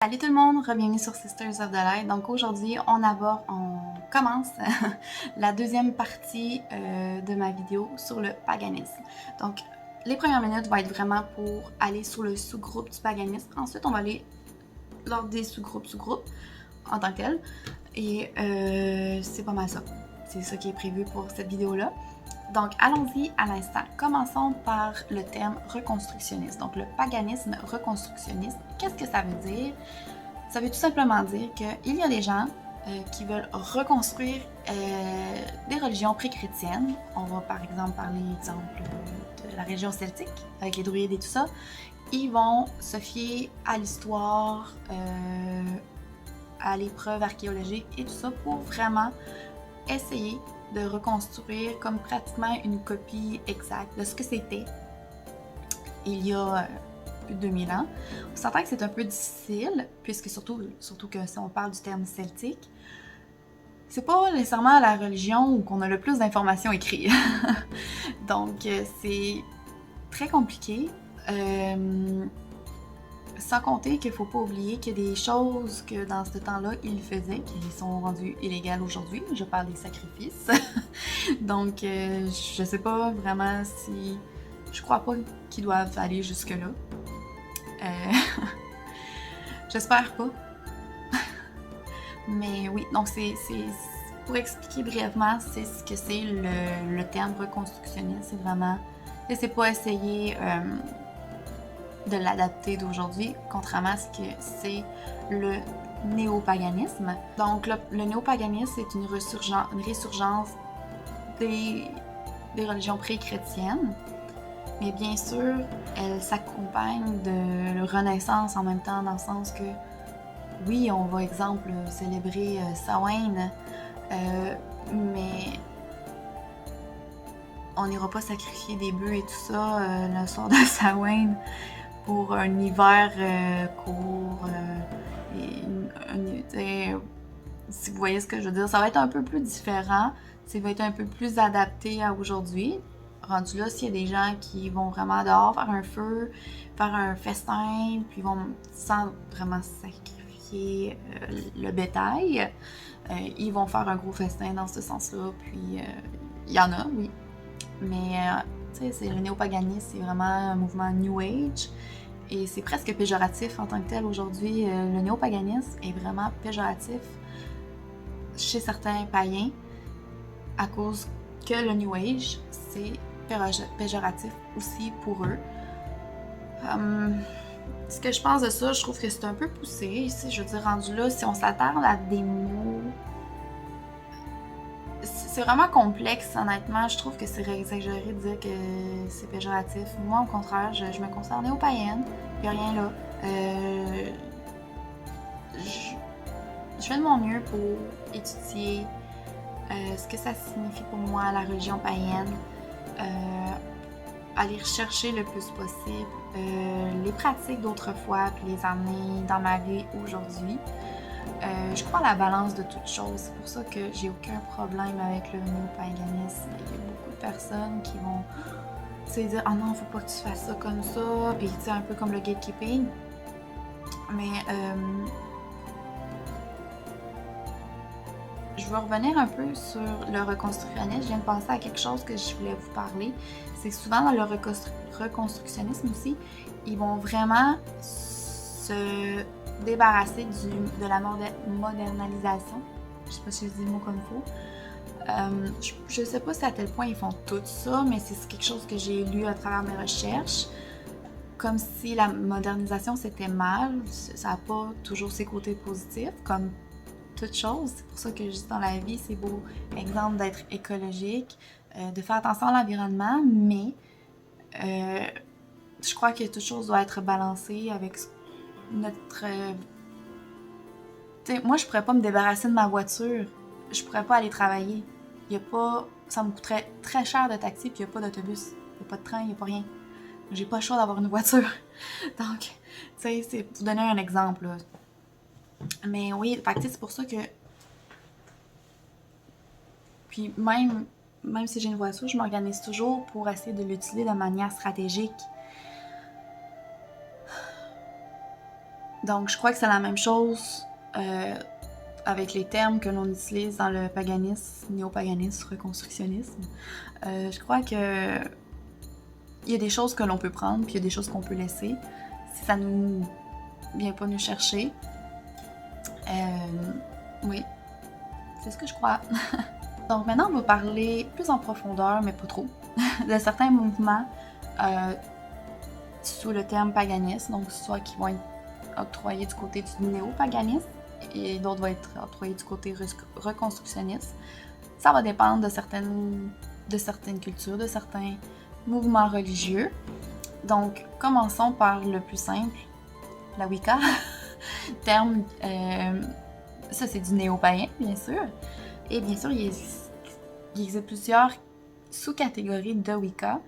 Salut tout le monde, bienvenue sur Sisters of the Light. Donc aujourd'hui, on commence la deuxième partie de ma vidéo sur le paganisme. Donc les premières minutes vont être vraiment pour aller sur le sous-groupe du paganisme. Ensuite, on va aller lors des sous-groupes en tant que tel. Et c'est pas mal ça. C'est ça qui est prévu pour cette vidéo-là. Donc, allons-y à l'instant. Commençons par le terme reconstructionniste. Donc, le paganisme reconstructionniste, qu'est-ce que ça veut dire? Ça veut tout simplement dire qu'il y a des gens qui veulent reconstruire des religions pré-chrétiennes. On va par exemple parler de la région celtique, avec les druides et tout ça. Ils vont se fier à l'histoire, à l'épreuve archéologique et tout ça pour vraiment essayer de reconstruire comme pratiquement une copie exacte de ce que c'était il y a plus de 2000 ans. On s'entend que c'est un peu difficile, puisque surtout que si on parle du terme celtique, c'est pas nécessairement la religion où on a le plus d'informations écrites. Donc c'est très compliqué. Sans compter qu'il ne faut pas oublier qu'il y a des choses que dans ce temps-là, ils faisaient, qui sont rendues illégales aujourd'hui. Je parle des sacrifices. Donc, je sais pas vraiment si... Je crois pas qu'ils doivent aller jusque-là. J'espère pas. Mais oui, donc c'est... Pour expliquer brièvement, c'est ce que c'est le terme reconstructionniste. C'est vraiment... C'est pas essayer... de l'adapter d'aujourd'hui, contrairement à ce que c'est le néopaganisme. Donc, le néopaganisme, c'est une résurgence des religions pré-chrétiennes, mais bien sûr, elle s'accompagne de la Renaissance en même temps, dans le sens que, oui, on va, exemple, célébrer Samhain, mais on n'ira pas sacrifier des bœufs et tout ça le soir de Samhain pour un hiver court. Si vous voyez ce que je veux dire, ça va être un peu plus différent. Ça va être un peu plus adapté à aujourd'hui. Rendu là, s'il y a des gens qui vont vraiment dehors faire un feu, faire un festin, puis vont sans vraiment sacrifier le bétail, ils vont faire un gros festin dans ce sens-là. Puis il y en a, oui. Mais le néopaganisme, c'est vraiment un mouvement New Age et c'est presque péjoratif en tant que tel aujourd'hui. Le néopaganisme est vraiment péjoratif chez certains païens à cause que le New Age, c'est péjoratif aussi pour eux. Ce que je pense de ça, je trouve que c'est un peu poussé. Je veux dire, rendu là, si on s'attarde à des mots... C'est vraiment complexe, honnêtement. Je trouve que c'est exagéré de dire que c'est péjoratif. Moi, au contraire, je me considère néo-païenne. Il n'y a rien là. Je fais de mon mieux pour étudier ce que ça signifie pour moi, la religion païenne. Aller rechercher le plus possible les pratiques d'autrefois, puis les amener dans ma vie aujourd'hui. Je crois à la balance de toutes choses. C'est pour ça que j'ai aucun problème avec le néopaganisme. Il y a beaucoup de personnes qui vont dire « Ah non, faut pas que tu fasses ça comme ça », puis un peu comme le gatekeeping. Mais je veux revenir un peu sur le reconstructionnisme. Je viens de penser à quelque chose que je voulais vous parler. C'est souvent dans le reconstructionnisme aussi, ils vont vraiment se débarrasser de la modernisation. Je sais pas si je dis le mot comme il faut. Je sais pas si à tel point ils font tout ça, mais c'est quelque chose que j'ai lu à travers mes recherches. Comme si la modernisation c'était mal, ça n'a pas toujours ses côtés positifs, comme toute chose. C'est pour ça que je dis dans la vie, c'est beau, exemple, d'être écologique, de faire attention à l'environnement, mais je crois que toute chose doit être balancée avec notre... moi, je pourrais pas me débarrasser de ma voiture. Je pourrais pas aller travailler. Y a pas... Ça me coûterait très cher de taxi, puis il n'y a pas d'autobus. Il n'y a pas de train, il n'y a pas rien. J'ai pas le choix d'avoir une voiture. Donc, c'est pour donner un exemple. Là. Mais oui, c'est pour ça que... Puis même si j'ai une voiture, je m'organise toujours pour essayer de l'utiliser de manière stratégique. Donc, je crois que c'est la même chose avec les termes que l'on utilise dans le paganisme, néopaganisme, reconstructionnisme. Je crois que il y a des choses que l'on peut prendre, puis il y a des choses qu'on peut laisser. Si ça nous vient pas nous chercher. Oui, c'est ce que je crois. Donc maintenant, on va parler plus en profondeur, mais pas trop, de certains mouvements sous le terme paganisme, donc soit qui vont être octroyés du côté du néopaganisme et d'autres vont être octroyés du côté reconstructionniste. Ça va dépendre de certaines cultures, de certains mouvements religieux. Donc, commençons par le plus simple, la Wicca. Terme, ça c'est du néo-païen, bien sûr. Et bien sûr, il existe plusieurs sous-catégories de Wicca,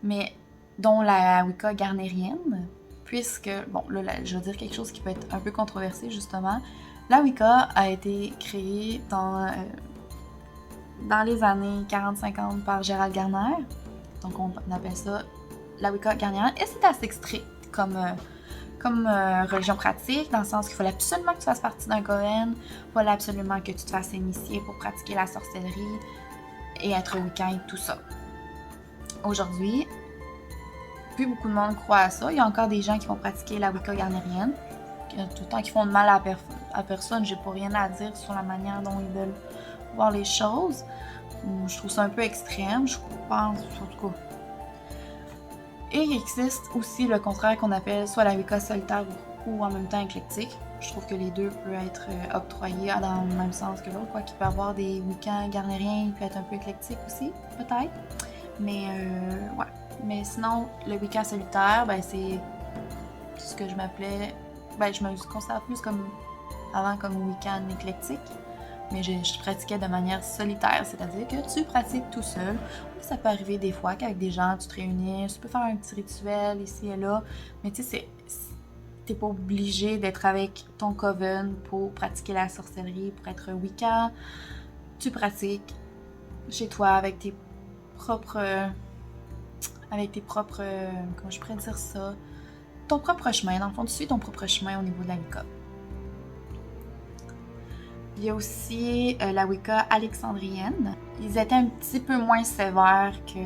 mais dont la Wicca garnérienne, puisque, bon, là, je veux dire quelque chose qui peut être un peu controversé, justement. La Wicca a été créée dans les années 40-50 par Gerald Garner. Donc, on appelle ça la Wicca garnérienne. Et c'est assez strict comme religion pratique, dans le sens qu'il fallait absolument que tu fasses partie d'un coven, il fallait absolument que tu te fasses initier pour pratiquer la sorcellerie et être wiccan et tout ça. Aujourd'hui, plus beaucoup de monde croit à ça. Il y a encore des gens qui vont pratiquer la Wicca garnérienne, tout le temps qui font de mal à personne. J'ai pas rien à dire sur la manière dont ils veulent voir les choses. Je trouve ça un peu extrême, je pense, en tout cas. Et il existe aussi le contraire qu'on appelle soit la Wicca solitaire ou en même temps éclectique. Je trouve que les deux peuvent être octroyés dans le même sens que l'autre, quoi qu'il peut y avoir des Wiccans garnériens, il peut être un peu éclectique aussi, peut-être. Mais ouais. Mais sinon, le Wicca solitaire, ben c'est ce que je m'appelais. Ben je me considère plus comme avant comme Wiccan éclectique. Mais je pratiquais de manière solitaire, c'est-à-dire que tu pratiques tout seul. Ça peut arriver des fois qu'avec des gens, tu te réunis, tu peux faire un petit rituel ici et là, mais tu sais, t'es pas obligé d'être avec ton coven pour pratiquer la sorcellerie, pour être wiccan. Tu pratiques chez toi avec tes propres... comment je pourrais dire ça? Ton propre chemin, dans le fond, tu suis ton propre chemin au niveau de la Wicca. Il y a aussi la Wicca alexandrienne. Ils étaient un petit peu moins sévères que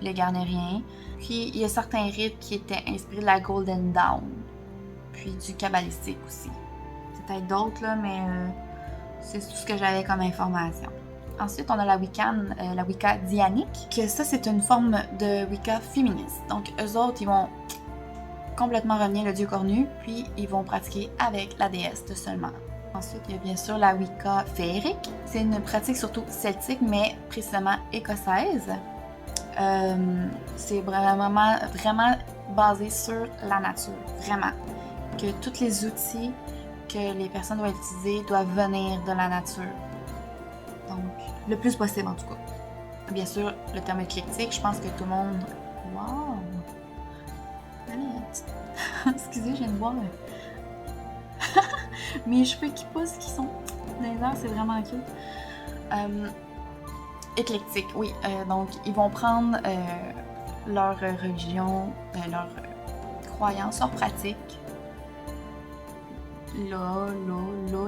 les garnériens. Puis il y a certains rites qui étaient inspirés de la Golden Dawn, puis du kabbalistique aussi. Peut-être d'autres, là, mais c'est tout ce que j'avais comme information. Ensuite, on a la Wicca dianique, que ça, c'est une forme de Wicca féministe. Donc, eux autres, ils vont complètement renier le dieu cornu, puis ils vont pratiquer avec la déesse de seulement. Ensuite, il y a bien sûr la Wicca féerique. C'est une pratique surtout celtique, mais précisément écossaise. C'est vraiment basé sur la nature, vraiment. Que tous les outils que les personnes doivent utiliser doivent venir de la nature. Donc, le plus possible en tout cas. Bien sûr, le terme éclectique, je pense que tout le monde... Wow! Excusez, je viens de voir... mes cheveux qui poussent, qui sont dans les airs, c'est vraiment cute. Éclectique, oui. Donc, ils vont prendre leur religion, leur croyance, leur pratique. Là.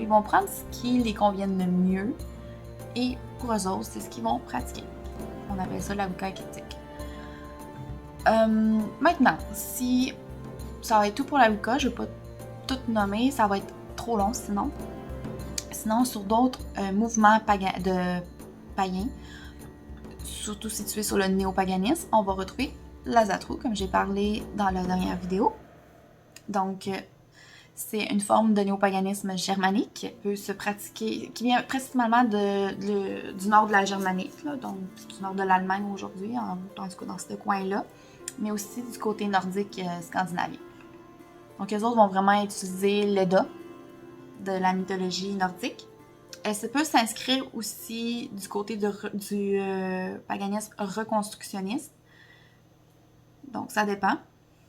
Ils vont prendre ce qui les convient le mieux. Et pour eux autres, c'est ce qu'ils vont pratiquer. On appelle ça la Wicca éclectique. Maintenant, si ça va être tout pour la Wicca, je vais pas tout nommer, ça va être trop long sinon. Sinon, sur d'autres mouvements païens, surtout situés sur le néopaganisme, on va retrouver l'Ásatrú, comme j'ai parlé dans la dernière vidéo. Donc, c'est une forme de néopaganisme germanique qui peut se pratiquer, qui vient principalement du nord de la Germanie, là, donc du nord de l'Allemagne aujourd'hui, en tout cas dans ce coin-là, mais aussi du côté nordique scandinavien. Donc, eux autres vont vraiment utiliser l'Edda de la mythologie nordique. Elle peut s'inscrire aussi du côté du paganisme reconstructionniste. Donc, ça dépend.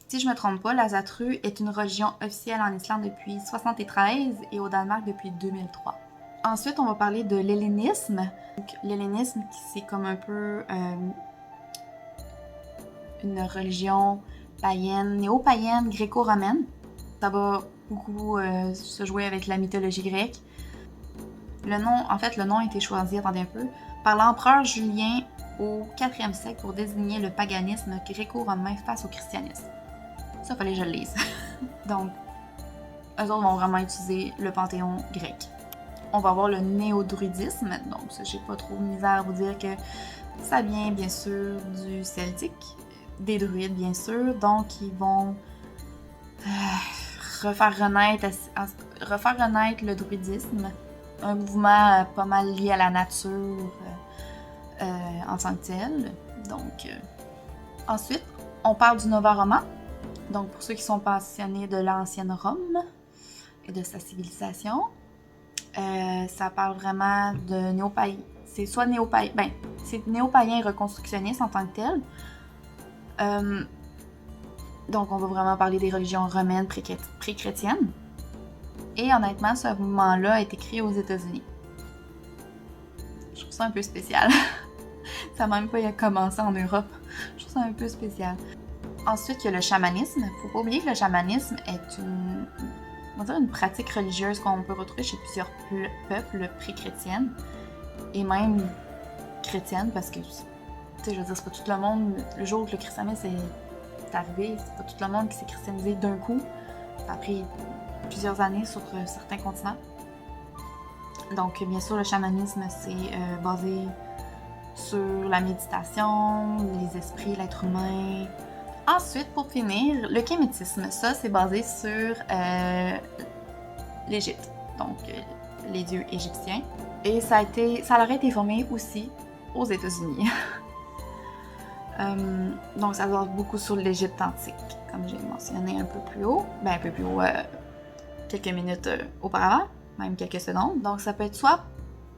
Si je ne me trompe pas, l'Ásatrú est une religion officielle en Islande depuis 1973 et au Danemark depuis 2003. Ensuite, on va parler de l'hellénisme. Donc, l'hellénisme, c'est comme un peu une religion païenne, néo-païenne, gréco-romaine. Ça va beaucoup se jouer avec la mythologie grecque. Le nom a été choisi, attendez un peu, par l'empereur Julien au 4e siècle pour désigner le paganisme gréco-romain face au christianisme. Ça, fallait que je le lise. Donc, eux autres vont vraiment utiliser le panthéon grec. On va avoir le néo-druidisme, donc ça, j'ai pas trop de misère à vous dire que ça vient bien sûr du celtique, des druides bien sûr, donc ils vont refaire renaître le druidisme, un mouvement pas mal lié à la nature en tant que tel. Donc, ensuite, on parle du Nova Roma. Donc, pour ceux qui sont passionnés de l'ancienne Rome et de sa civilisation, ça parle vraiment de néo-païen. C'est soit néo-païen, c'est néo-païen et reconstructionniste en tant que tel. Donc, on va vraiment parler des religions romaines pré-chrétiennes. Et honnêtement, ce mouvement-là a été créé aux États-Unis. Je trouve ça un peu spécial. Ça n'a même pas commencé en Europe. Je trouve ça un peu spécial. Ensuite, il y a le chamanisme. Faut pas oublier que le chamanisme est une pratique religieuse qu'on peut retrouver chez plusieurs peuples pré-chrétiennes et même chrétiennes, parce que, tu sais, je veux dire, c'est pas tout le monde, le jour où le christianisme est arrivé, c'est pas tout le monde qui s'est christianisé d'un coup. Ça a pris plusieurs années sur certains continents. Donc, bien sûr, le chamanisme, c'est basé sur la méditation, les esprits, l'être humain. Ensuite, pour finir, le kémétisme, ça, c'est basé sur l'Égypte, donc les dieux égyptiens. Et ça aurait été formé aussi aux États-Unis. Donc, ça se base beaucoup sur l'Égypte antique, comme j'ai mentionné un peu plus haut. Quelques minutes auparavant, même quelques secondes. Donc, ça peut être soit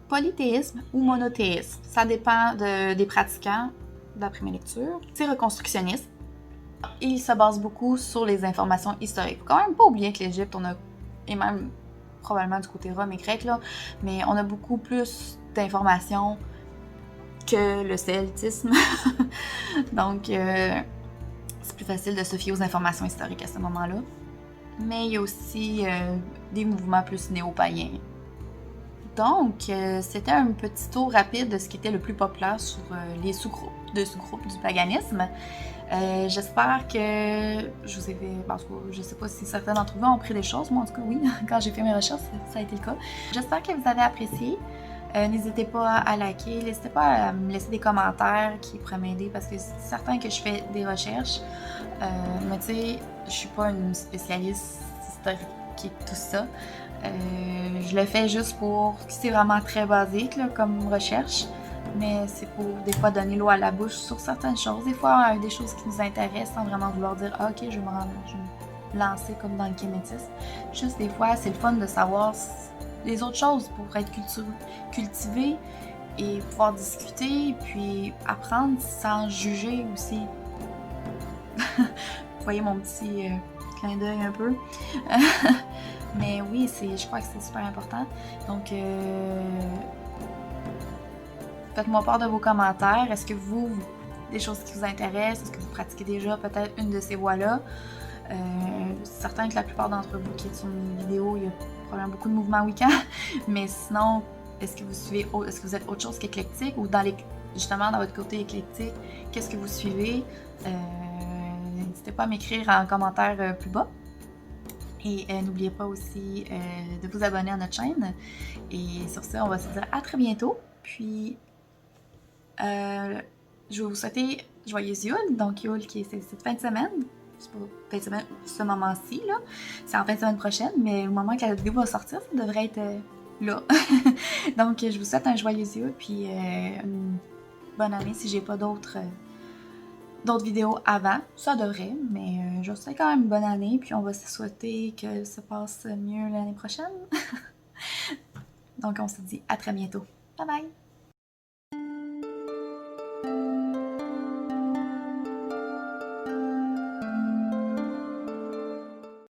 polythéisme ou monothéisme. Ça dépend des pratiquants, d'après mes lectures. C'est reconstructionniste. Il se base beaucoup sur les informations historiques. Faut quand même pas oublier que l'Égypte, et même probablement du côté Rome et grec, là, mais on a beaucoup plus d'informations que le celtisme. Donc, c'est plus facile de se fier aux informations historiques à ce moment-là. Mais il y a aussi des mouvements plus néo-païens. Donc, c'était un petit tour rapide de ce qui était le plus populaire sur les sous-groupes du paganisme. J'espère que je vous ai fait... Parce que je sais pas si certains d'entre vous ont pris des choses. Moi, en tout cas, oui. Quand j'ai fait mes recherches, ça a été le cas. J'espère que vous avez apprécié. N'hésitez pas à liker. N'hésitez pas à me laisser des commentaires qui pourraient m'aider parce que c'est certain que je fais des recherches. Mais tu sais, je suis pas une spécialiste historique et tout ça. Je le fais juste pour... C'est vraiment très basique là, comme recherche. Mais c'est pour des fois donner l'eau à la bouche sur certaines choses. Des fois, des choses qui nous intéressent sans vraiment vouloir dire « Ah, ok, je vais me lancer comme dans le kémétisme. » Juste des fois, c'est le fun de savoir les autres choses pour être cultivé et pouvoir discuter puis apprendre sans juger aussi. Vous voyez mon petit clin d'œil un peu. Mais oui, je crois que c'est super important. Donc, faites-moi part de vos commentaires. Est-ce que des choses qui vous intéressent? Est-ce que vous pratiquez déjà peut-être une de ces voies-là? Certain que la plupart d'entre vous qui êtes sur mes vidéos, il y a probablement beaucoup de mouvements Wicca. Mais sinon, est-ce que vous êtes autre chose qu'éclectique? Ou justement, dans votre côté éclectique, qu'est-ce que vous suivez? N'hésitez pas à m'écrire en commentaire plus bas. Et n'oubliez pas aussi de vous abonner à notre chaîne. Et sur ce, on va se dire à très bientôt. Puis, je vais vous souhaiter joyeuse Yule. Donc, Yule qui est cette fin de semaine. C'est pas fin de semaine, ce moment-ci, là. C'est en fin de semaine prochaine, mais au moment que la vidéo va sortir, ça devrait être là. Donc, je vous souhaite un joyeux Yule. Puis, une bonne année si j'ai pas d'autres vidéos avant. Ça devrait, mais je vous souhaite quand même une bonne année, puis on va se souhaiter que ça passe mieux l'année prochaine. Donc on se dit à très bientôt. Bye bye!